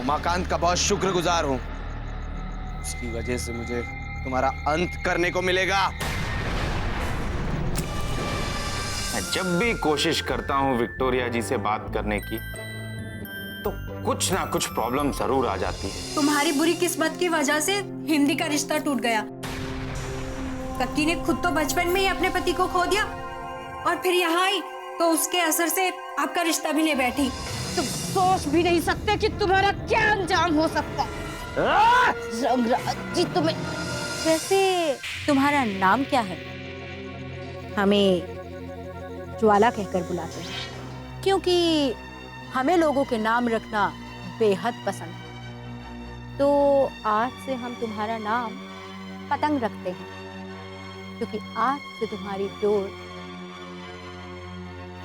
उमाकांत का बहुत शुक्रगुजार हूं। उसकी वजह से मुझे तुम्हारा अंत करने को मिलेगा। मैं जब भी कोशिश करता हूं विक्टोरिया जी से बात करने की तो कुछ ना कुछ प्रॉब्लम जरूर आ जाती है। तुम्हारी बुरी किस्मत की वजह से हिंदी का रिश्ता टूट गया। कक्की ने खुद तो बचपन में ही अपने पति को खो दिया और फिर यहाँ आई तो उसके असर से आपका रिश्ता भी ले बैठी। तुम सोच भी नहीं सकते कि तुम्हारा क्या अंजाम हो सकता है। रंगराज जी तुम्हें। वैसे तुम्हारा नाम क्या है? हमें ज्वाला कहकर बुलाते हैं क्योंकि हमें लोगों के नाम रखना बेहद पसंद है। तो आज से हम तुम्हारा नाम पतंग रखते हैं क्योंकि आज से तुम्हारी डोर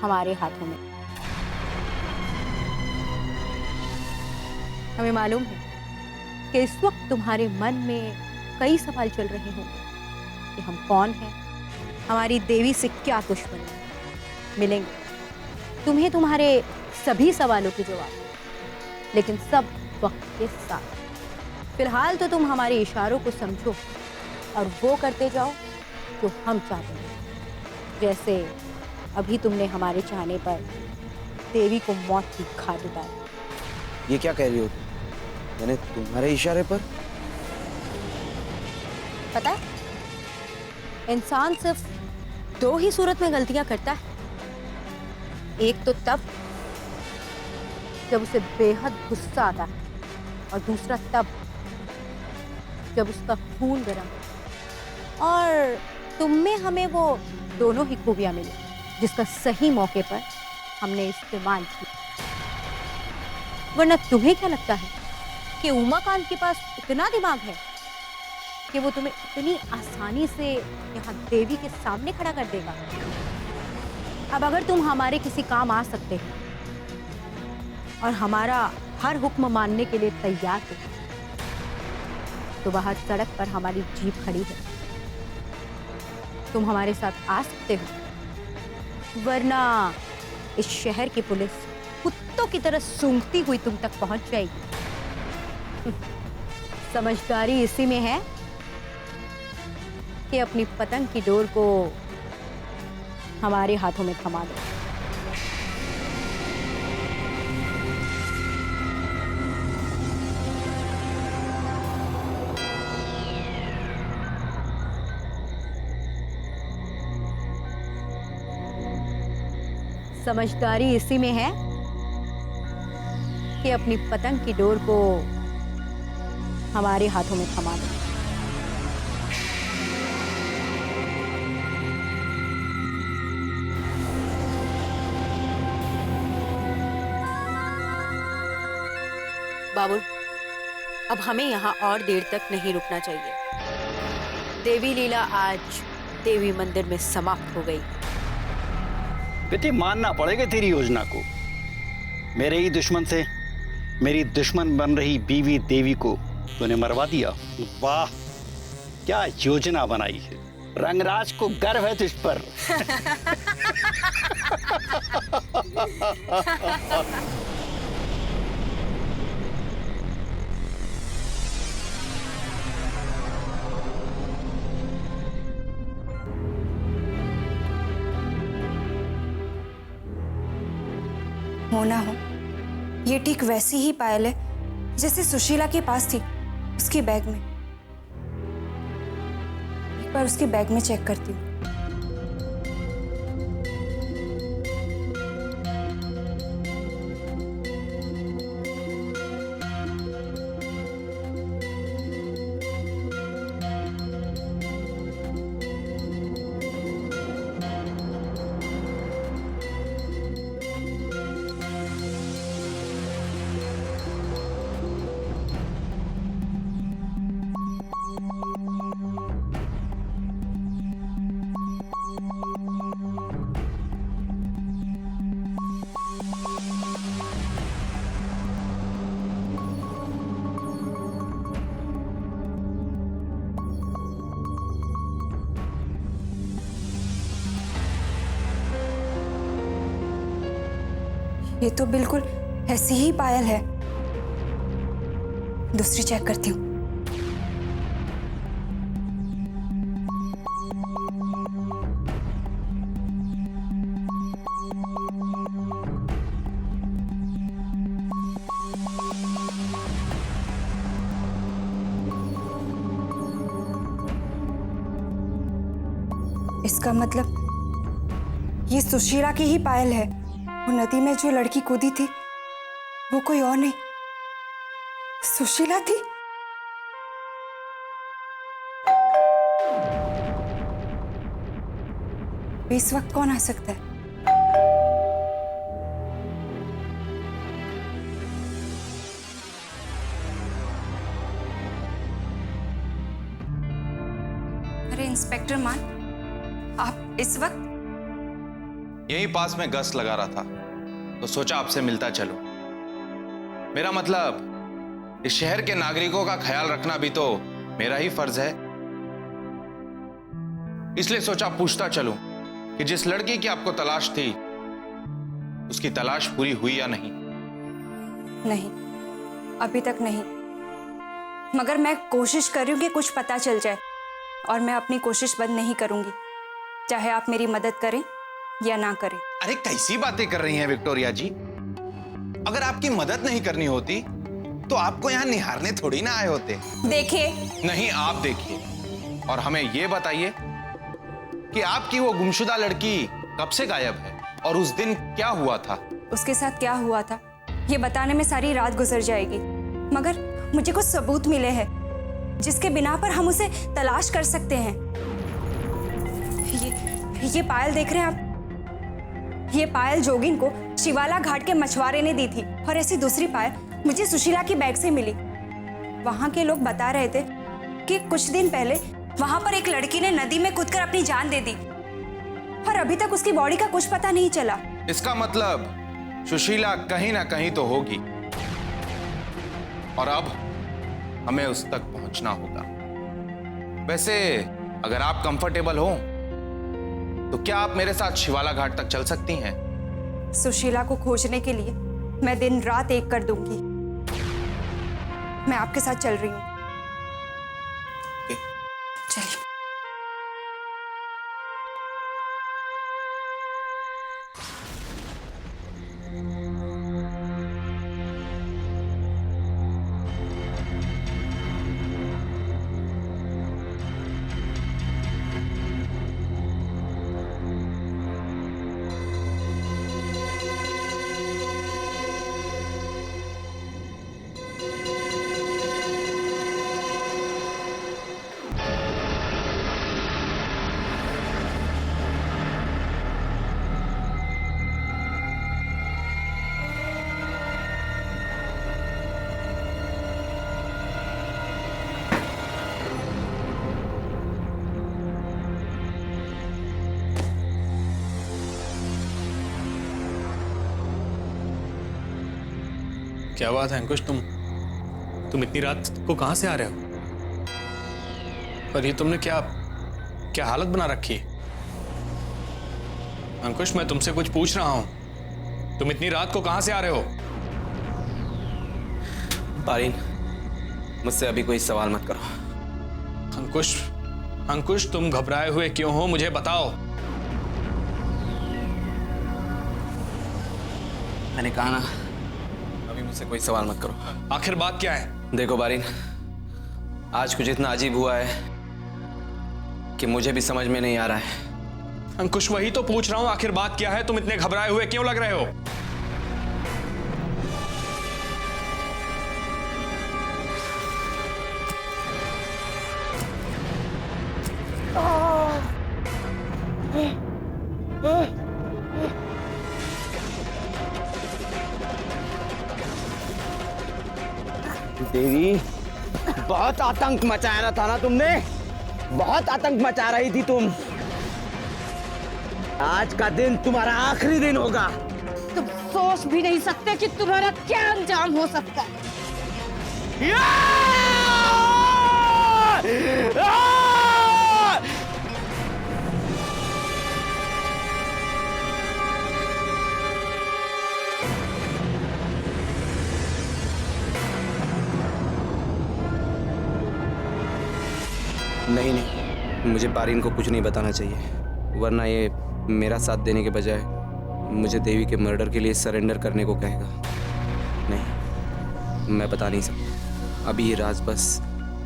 हमारे हाथों में। हमें मालूम है कि इस वक्त तुम्हारे मन में कई सवाल चल रहे होंगे कि हम कौन हैं, हमारी देवी से क्या दुश्मनी है। मिलेंगे तुम्हें तुम्हारे सभी सवालों के जवाब, लेकिन सब वक्त के साथ। फिलहाल तो तुम हमारे इशारों को समझो और वो करते जाओ जो हम चाहते हैं। जैसे अभी तुमने हमारे चाहने पर देवी को मौत की घाट उतारी। ये क्या कह रही हो? मैंने तुम्हारे इशारे पर? पता है, इंसान सिर्फ दो ही सूरत में गलतियां करता है। एक तो तब जब उसे बेहद गुस्सा आता है और दूसरा तब जब उसका खून गर्म। और तुम में हमें वो दोनों ही खूबियां मिली जिसका सही मौके पर हमने इस्तेमाल किया। वरना तुम्हें क्या लगता है कि उमाकांत के पास इतना दिमाग है कि वो तुम्हें इतनी आसानी से यहाँ देवी के सामने खड़ा कर देगा? अब अगर तुम हमारे किसी काम आ सकते हैं और हमारा हर हुक्म मानने के लिए तैयार हो तो बाहर सड़क पर हमारी जीप खड़ी है, तुम हमारे साथ आ सकते हो। वरना इस शहर की पुलिस कुत्तों की तरह सूंघती हुई तुम तक पहुंच जाएगी। समझदारी इसी में है कि अपनी पतंग की डोर को हमारे हाथों में थमा दो। समझदारी इसी में है कि अपनी पतंग की डोर को हमारे हाथों में थमा दो। बाबुल, अब हमें यहाँ और देर तक नहीं रुकना चाहिए। देवी लीला आज देवी मंदिर में समाप्त हो गई। बेटी, मानना पड़ेगा तेरी योजना को। मेरे ही दुश्मन से मेरी दुश्मन बन रही बीवी देवी को तूने मरवा दिया। वाह, क्या योजना बनाई है। रंगराज को गर्व है तुझ पर। हो ना हो, ये ठीक वैसी ही पायल है जैसे सुशीला के पास थी उसके बैग में। एक बार उसके बैग में चेक करती हूँ। ये तो बिल्कुल ऐसी ही पायल है। दूसरी चेक करती हूँ। इसका मतलब ये सुशीला की ही पायल है। वो नदी में जो लड़की कूदी थी वो कोई और नहीं, सुशीला थी। इस वक्त कौन आ सकता है? अरे इंस्पेक्टर मान, आप इस वक्त? यहीं पास में गश्त लगा रहा था तो सोचा आपसे मिलता चलूं। मेरा मतलब इस शहर के नागरिकों का ख्याल रखना भी तो मेरा ही फर्ज है। इसलिए सोचा पूछता चलूं कि जिस लड़की की आपको तलाश थी उसकी तलाश पूरी हुई या नहीं। नहीं, अभी तक नहीं, मगर मैं कोशिश कर रही हूं कि कुछ पता चल जाए और मैं अपनी कोशिश बंद नहीं करूंगी, चाहे आप मेरी मदद करें या ना करें। अरे कैसी बातें कर रही हैं विक्टोरिया जी? अगर आपकी मदद नहीं करनी होती तो आपको यहां निहारने थोड़ी ना आए होते। देखिए, नहीं, आप देखिए और हमें यह बताइए कि आपकी वो गुमशुदा लड़की कब से गायब है और उस दिन क्या हुआ था? उसके साथ क्या हुआ था ये बताने में सारी रात गुजर जाएगी, मगर मुझे कुछ सबूत मिले हैं जिसके बिना पर हम उसे तलाश कर सकते हैं। ये पायल देख रहे हैं आप? ये पायल जोगिन को शिवाला घाट के मछुआरे ने दी थी और ऐसी दूसरी पायल मुझे सुशीला की बैग से मिली। वहां के लोग बता रहे थे कि कुछ दिन पहले वहां पर एक लड़की ने नदी में कूदकर अपनी जान दे दी और अभी तक उसकी बॉडी का कुछ पता नहीं चला। इसका मतलब सुशीला कहीं ना कहीं तो होगी और अब हमें उस तक पहुंचना होगा। वैसे अगर आप कंफर्टेबल हो तो क्या आप मेरे साथ शिवाला घाट तक चल सकती हैं? सुशीला को खोजने के लिए मैं दिन रात एक कर दूंगी। मैं आपके साथ चल रही हूँ। चलिए। क्या बात है अंकुश, तुम इतनी रात को कहां से आ रहे हो? और ये तुमने क्या क्या हालत बना रखी है? अंकुश, मैं तुमसे कुछ पूछ रहा हूं, तुम इतनी रात को कहां से आ रहे हो? पारीन, मुझसे अभी कोई सवाल मत करो। अंकुश, तुम घबराए हुए क्यों हो, मुझे बताओ। मैंने कहा ना, अभी मुझसे कोई सवाल मत करो। आखिर बात क्या है? देखो बारीन, आज कुछ इतना अजीब हुआ है कि मुझे भी समझ में नहीं आ रहा है। अंकुश, वही तो पूछ रहा हूं, आखिर बात क्या है? तुम इतने घबराए हुए क्यों लग रहे हो? देवी, बहुत आतंक मचाया था ना तुमने, बहुत आतंक मचा रही थी तुम। आज का दिन तुम्हारा आखिरी दिन होगा। तुम सोच भी नहीं सकते कि तुम्हारा क्या अंजाम हो सकता है। मुझे पारीन को कुछ नहीं बताना चाहिए, वरना ये मेरा साथ देने के बजाय मुझे देवी के मर्डर के लिए सरेंडर करने को कहेगा। नहीं, मैं बता नहीं सकता। अभी ये राज बस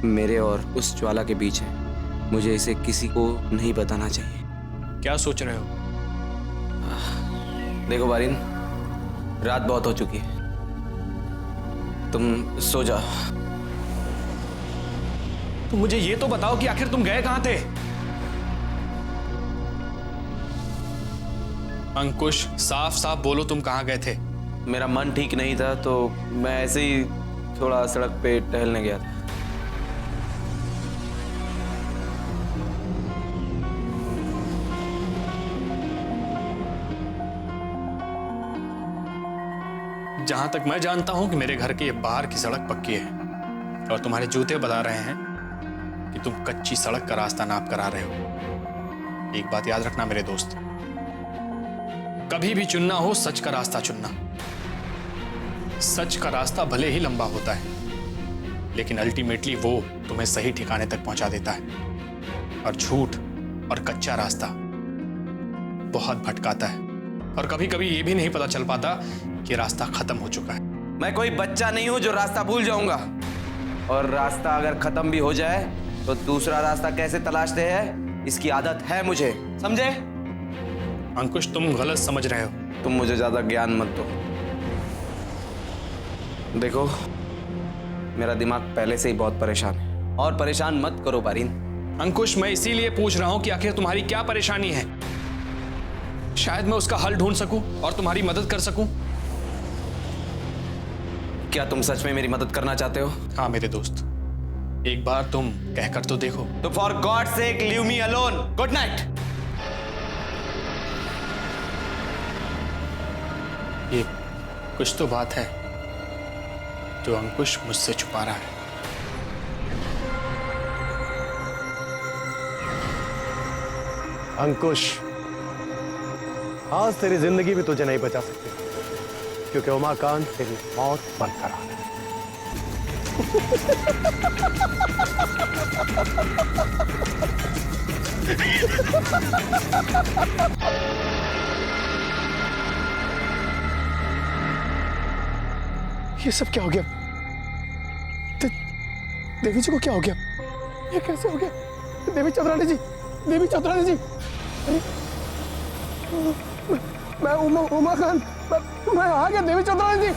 मेरे और उस ज्वाला के बीच है। मुझे इसे किसी को नहीं बताना चाहिए। क्या सोच रहे हो? देखो पारीन, रात बहुत हो चुकी है, तुम सो जाओ। तो मुझे ये तो बताओ कि आखिर तुम गए कहां थे? अंकुश, साफ साफ बोलो, तुम कहां गए थे? मेरा मन ठीक नहीं था तो मैं ऐसे ही थोड़ा सड़क पे टहलने गया था। जहां तक मैं जानता हूं कि मेरे घर के बाहर की सड़क पक्की है और तुम्हारे जूते बता रहे हैं कि तुम कच्ची सड़क का रास्ता नाप कर आ रहे हो। एक बात याद रखना मेरे दोस्त, कभी भी चुनना हो सच का रास्ता चुनना। सच का रास्ता भले ही लंबा होता है, लेकिन अल्टीमेटली वो तुम्हें सही ठिकाने तक पहुंचा देता है। और झूठ और कच्चा रास्ता बहुत भटकाता है, और कभी कभी ये भी नहीं पता चल पाता कि रास्ता खत्म हो चुका है। मैं कोई बच्चा नहीं हूं जो रास्ता भूल जाऊंगा, और रास्ता अगर खत्म भी हो जाए तो दूसरा रास्ता कैसे तलाशते हैं इसकी आदत है मुझे, समझे? अंकुश, तुम गलत समझ रहे हो। तुम मुझे ज्यादा ज्ञान मत दो। देखो, मेरा दिमाग पहले से ही बहुत परेशान है, और परेशान मत करो पारीन। अंकुश, मैं इसीलिए पूछ रहा हूं कि आखिर तुम्हारी क्या परेशानी है। शायद मैं उसका हल ढूंढ सकूं और तुम्हारी मदद कर सकूं। क्या तुम सच में मेरी मदद करना चाहते हो? हाँ मेरे दोस्त, एक बार तुम कहकर तो देखो। तो for God sake leave me alone. Good night. ये कुछ तो बात है जो अंकुश मुझसे छुपा रहा है। अंकुश, आज तेरी जिंदगी भी तुझे नहीं बचा सकती, क्योंकि उमाकांत तेरी मौत बरकरार है। ये सब क्या हो गया? देवी जी को क्या हो गया? ये कैसे हो गया? देवी चौधरानी जी, देवी चौधरानी जी, मैं उमाकांत, मैं आ गया देवी चौधरानी जी।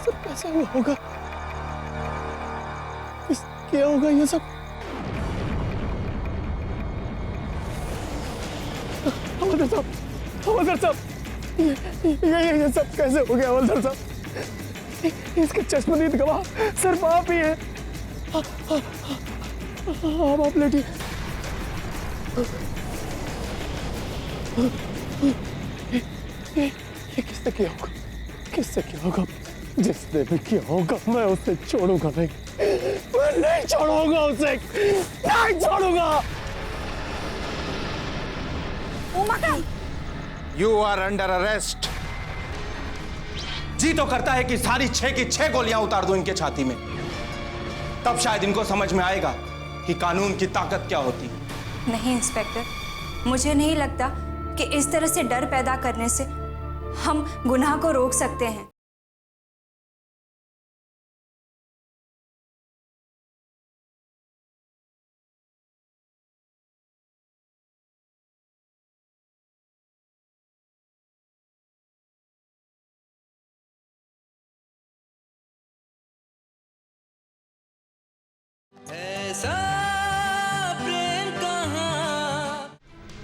सब कैसे हुआ होगा? क्या होगा ये सब? हवलदार साहब, हवलदार साहब, ये सब कैसे हो गया हवलदार साहब? इसके चश्मदीद गवाह सिर्फ आप ही हैं। आप लेटिए। ये किसने किया होगा? किससे किया होगा? जिसने भी किया होगा मैं उसे छोड़ूंगा नहीं, मैं नहीं छोड़ूंगा उसे, नहीं छोड़ूंगा। You are under arrest. जी तो करता है कि सारी 6 की 6 गोलियां उतार दूं इनके छाती में, तब शायद इनको समझ में आएगा कि कानून की ताकत क्या होती है। नहीं इंस्पेक्टर, मुझे नहीं लगता कि इस तरह से डर पैदा करने से हम गुनाह को रोक सकते हैं।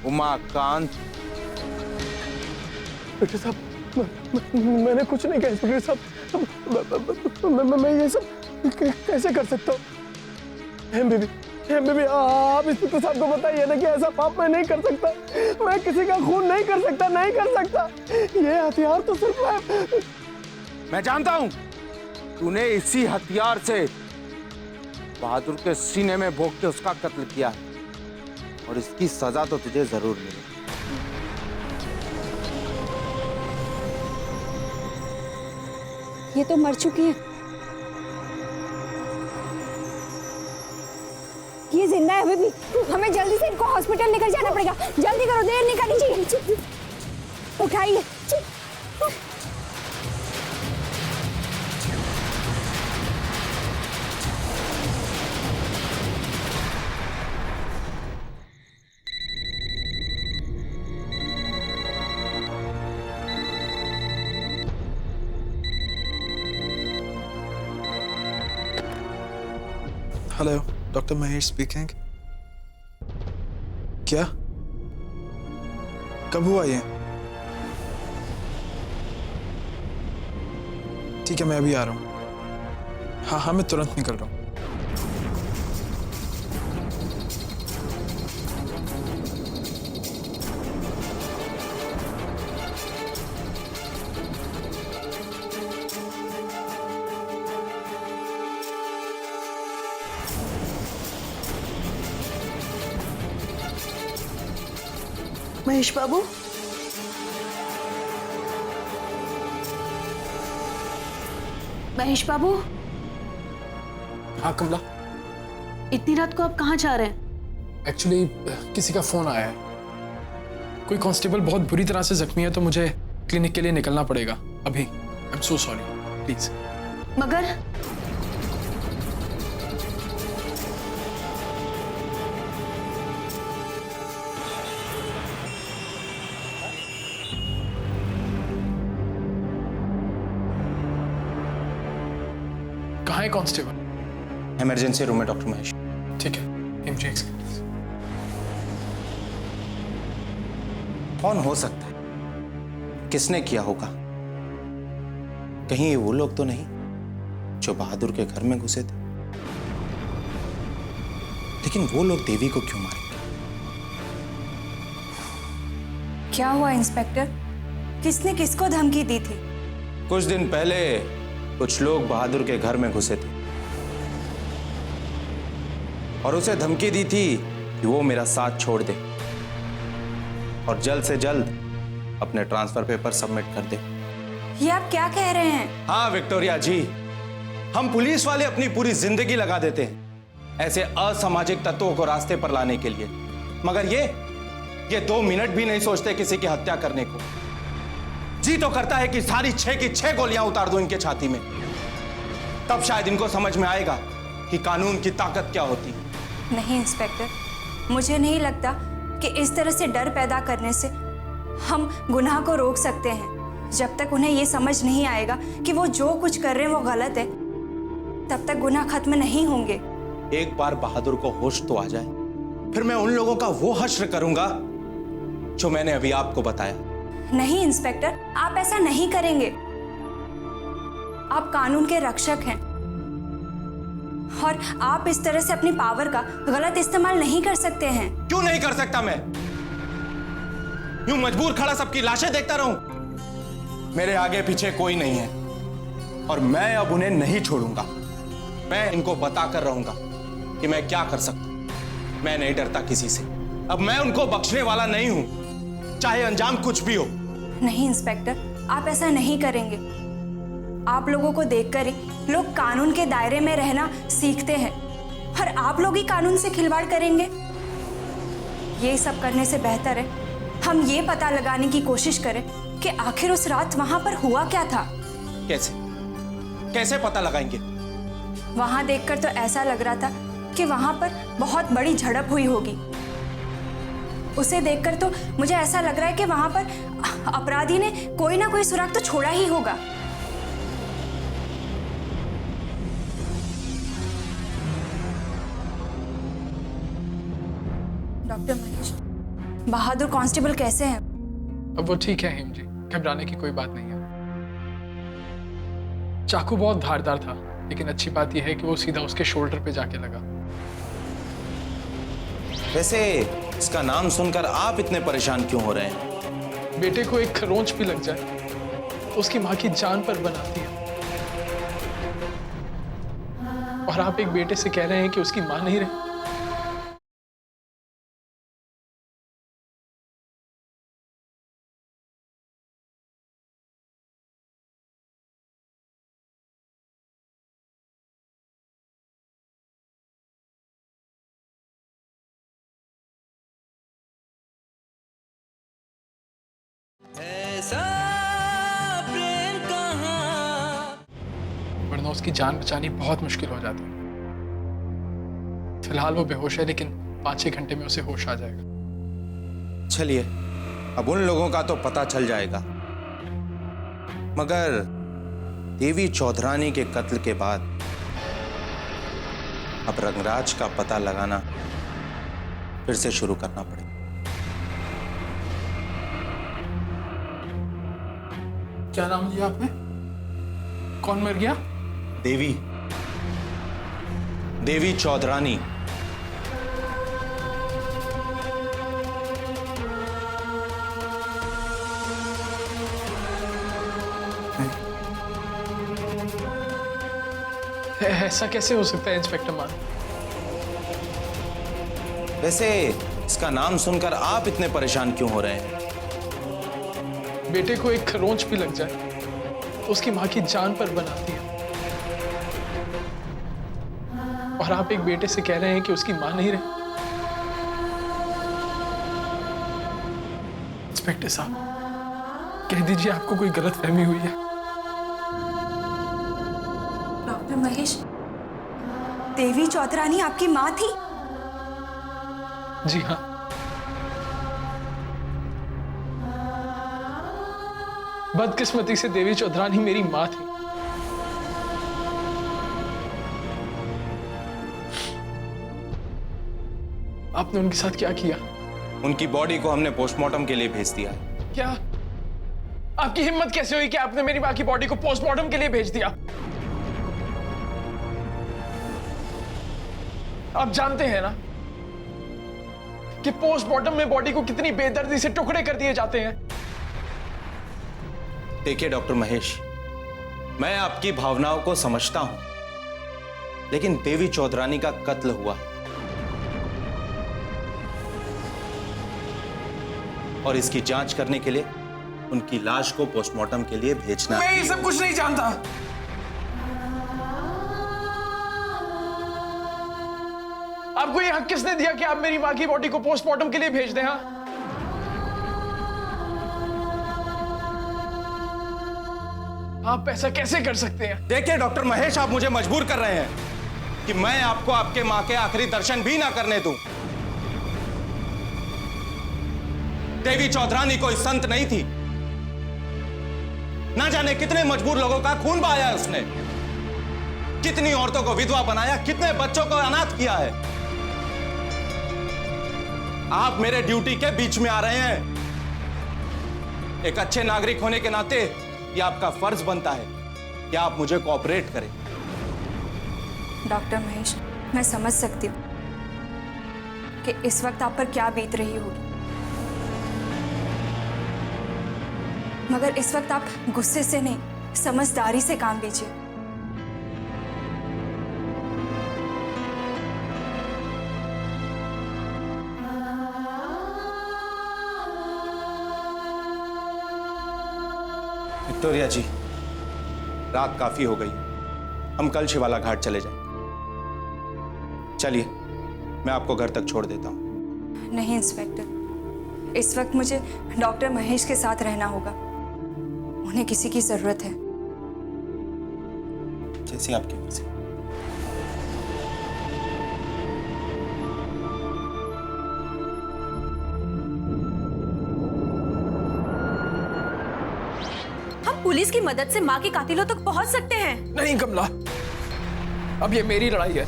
उमाकांत, इंस्पेक्टर साहब, मैंने कुछ नहीं कहा इंस्पेक्टर साहब। मैं ये सब कैसे कर सकता हूँ? बेबी, आप इंस्पेक्टर साहब को बताइए ना कि ऐसा पाप मैं नहीं कर सकता। मैं किसी का खून नहीं कर सकता, नहीं कर सकता। ये हथियार तो सिर्फ मैं जानता हूं तूने इसी हथियार से बहादुर के सीने में भोंक के उसका कत्ल किया है, और इसकी सजा तो तुझे जरूर मिलेगी। ये तो मर चुकी है, ये जिंदा है अभी भी। हमें जल्दी से इनको हॉस्पिटल लेकर जाना पड़ेगा। जल्दी करो, देर नहीं करनी चाहिए। उठाइए। Hello, doctor Mahesh speaking. क्या? कब हुआ ये? ठीक है, मैं अभी आ रहा हूँ। हाँ हाँ, मैं तुरंत निकल रहा हूँ। महेश बाबू, महेश बाबू, हाँ कमला, इतनी रात को आप कहाँ जा रहे हैं? एक्चुअली किसी का फोन आया है। कोई कांस्टेबल बहुत बुरी तरह से जख्मी है, तो मुझे क्लिनिक के लिए निकलना पड़ेगा अभी। I am so sorry, please. मगर कहाँ है कांस्टेबल? इमरजेंसी रूम में डॉक्टर महेश। ठीक है, MJ कौन हो सकता है? किसने किया होगा? कहीं ये वो लोग तो नहीं जो बहादुर के घर में घुसे थे? लेकिन वो लोग देवी को क्यों मारेंगे? क्या हुआ इंस्पेक्टर? किसने किसको धमकी दी थी? कुछ दिन पहले कुछ लोग बहादुर के घर में घुसे थे और उसे धमकी दी थी कि वो मेरा साथ छोड़ दे और जल्द से जल्द अपने ट्रांसफर पेपर सबमिट कर दे। ये आप क्या कह रहे हैं? हाँ विक्टोरिया जी, हम पुलिस वाले अपनी पूरी जिंदगी लगा देते हैं ऐसे असामाजिक तत्वों को रास्ते पर लाने के लिए, मगर ये 2 मिनट भी नहीं सोचते किसी की हत्या करने को। जी तो करता है कि सारी 6 की 6 गोलियां उतार दूं इनके छाती में, तब शायद इनको समझ में आएगा कि कानून की ताकत क्या होती है। नहीं इंस्पेक्टर, मुझे नहीं लगता कि इस तरह से डर पैदा करने से हम गुनाह को रोक सकते हैं। जब तक उन्हें ये समझ नहीं आएगा कि वो जो कुछ कर रहे हैं वो गलत है, तब तक गुनाह खत्म नहीं होंगे। एक बार बहादुर को होश तो आ जाए, फिर मैं उन लोगों का वो हश्र करूंगा जो मैंने अभी आपको बताया। नहीं इंस्पेक्टर, आप ऐसा नहीं करेंगे। आप कानून के रक्षक हैं और आप इस तरह से अपनी पावर का गलत इस्तेमाल नहीं कर सकते हैं। क्यों नहीं कर सकता मैं? यूं मजबूर खड़ा सबकी लाशें देखता रहूं? मेरे आगे पीछे कोई नहीं है और मैं अब उन्हें नहीं छोड़ूंगा। मैं इनको बताकर रहूंगा कि मैं क्या कर सकता हूं। मैं नहीं डरता किसी से। अब मैं उनको बख्शने वाला नहीं हूं, चाहे अंजाम कुछ भी हो। नहीं इंस्पेक्टर, आप ऐसा नहीं करेंगे। आप लोगों को देखकर ही लोग कानून के दायरे में रहना सीखते हैं और आप लोग ही कानून से खिलवाड़ करेंगे। ये सब करने से बेहतर है हम ये पता लगाने की कोशिश करें कि आखिर उस रात वहां पर हुआ क्या था। कैसे पता लगाएंगे? वहां देखकर तो ऐसा लग रहा था कि वहां पर बहुत बड़ी झड़प हुई होगी। उसे देखकर तो मुझे ऐसा लग रहा है कि वहां पर अपराधी ने कोई ना कोई सुराग तो छोड़ा ही होगा। डॉक्टर महेश, बहादुर कांस्टेबल कैसे हैं? अब वो ठीक है हिम जी, घबराने की कोई बात नहीं है। चाकू बहुत धारदार था, लेकिन अच्छी बात यह है कि वो सीधा उसके शोल्डर पे जाके लगा। वैसे इसका नाम सुनकर आप इतने परेशान क्यों हो रहे हैं? बेटे को एक खरोंच भी लग जाए तो उसकी माँ की जान पर बनाती है, और आप एक बेटे से कह रहे हैं कि उसकी माँ नहीं रही। ना उसकी जान बचानी बहुत मुश्किल हो जाती है। फिलहाल वो बेहोश है, लेकिन 5-6 घंटे में उसे होश आ जाएगा। चलिए, अब उन लोगों का तो पता चल जाएगा, मगर देवी चौधरानी के कत्ल के बाद अब रंगराज का पता लगाना फिर से शुरू करना पड़ेगा। क्या नाम लिया आपने? कौन मर गया? देवी चौधरानी। ऐसा कैसे हो सकता है इंस्पेक्टर मान? वैसे इसका नाम सुनकर आप इतने परेशान क्यों हो रहे हैं? बेटे को एक खरोंच भी लग जाए तो उसकी मां की जान पर बनाती है, और आप एक बेटे से कह रहे हैं कि उसकी मां नहीं रही। इंस्पेक्टर साहब, कह दीजिए आपको कोई गलतफहमी हुई है। डॉक्टर महेश, देवी चौधरानी आपकी माँ थी? जी हाँ। बदकिस्मती से देवी चौधरानी मेरी माँ थी। आपने उनके साथ क्या किया? उनकी बॉडी को हमने पोस्टमार्टम के लिए भेज दिया है। क्या? आपकी हिम्मत कैसे हुई कि आपने मेरी माँ की बॉडी को पोस्टमार्टम के लिए भेज दिया? आप जानते हैं ना कि पोस्टमार्टम में बॉडी को कितनी बेदर्दी से टुकड़े कर दिए जाते हैं। देखिए डॉक्टर महेश, मैं आपकी भावनाओं को समझता हूं, लेकिन देवी चौधरानी का कत्ल हुआ और इसकी जांच करने के लिए उनकी लाश को पोस्टमार्टम के लिए भेजना। मैं ये सब कुछ नहीं जानता। आपको ये हक किसने दिया कि आप मेरी मां की बॉडी को पोस्टमार्टम के लिए भेज दें? हाँ, आप ऐसा कैसे कर सकते हैं? देखिए डॉक्टर महेश, आप मुझे मजबूर कर रहे हैं कि मैं आपको आपके मां के आखिरी दर्शन भी ना करने दूं। देवी चौधरानी कोई संत नहीं थी। ना जाने कितने मजबूर लोगों का खून बहाया उसने, कितनी औरतों को विधवा बनाया, कितने बच्चों को अनाथ किया है। आप मेरे ड्यूटी के बीच में आ रहे हैं। एक अच्छे नागरिक होने के नाते यह आपका फर्ज बनता है कि आप मुझे कोऑपरेट करें। डॉक्टर महेश, मैं समझ सकती हूँ कि इस वक्त आप पर क्या बीत रही होगी, मगर इस वक्त आप गुस्से से नहीं, समझदारी से काम लीजिए। विक्टोरिया जी, रात काफी हो गई, हम कल शिवाला घाट चले जाएं। चलिए, मैं आपको घर तक छोड़ देता हूं। नहीं इंस्पेक्टर, इस वक्त मुझे डॉक्टर महेश के साथ रहना होगा। उन्हें किसी की जरूरत है। जैसी आपकी मर्जी। हम पुलिस की मदद से माँ के कातिलों तक पहुंच सकते हैं। नहीं कमला, अब ये मेरी लड़ाई है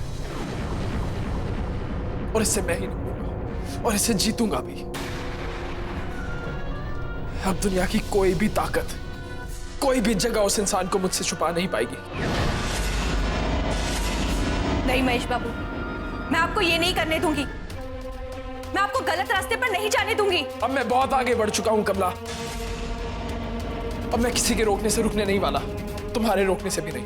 और इससे मैं ही लड़ूंगा और इससे जीतूंगा भी। अब दुनिया की कोई भी ताकत, कोई भी जगह उस इंसान को मुझसे छुपा नहीं पाएगी। नहीं महेश बाबू, मैं आपको ये नहीं करने दूंगी। मैं आपको गलत रास्ते पर नहीं जाने दूंगी। अब मैं बहुत आगे बढ़ चुका हूं कमला। अब मैं किसी के रोकने से रुकने नहीं वाला, तुम्हारे रोकने से भी नहीं।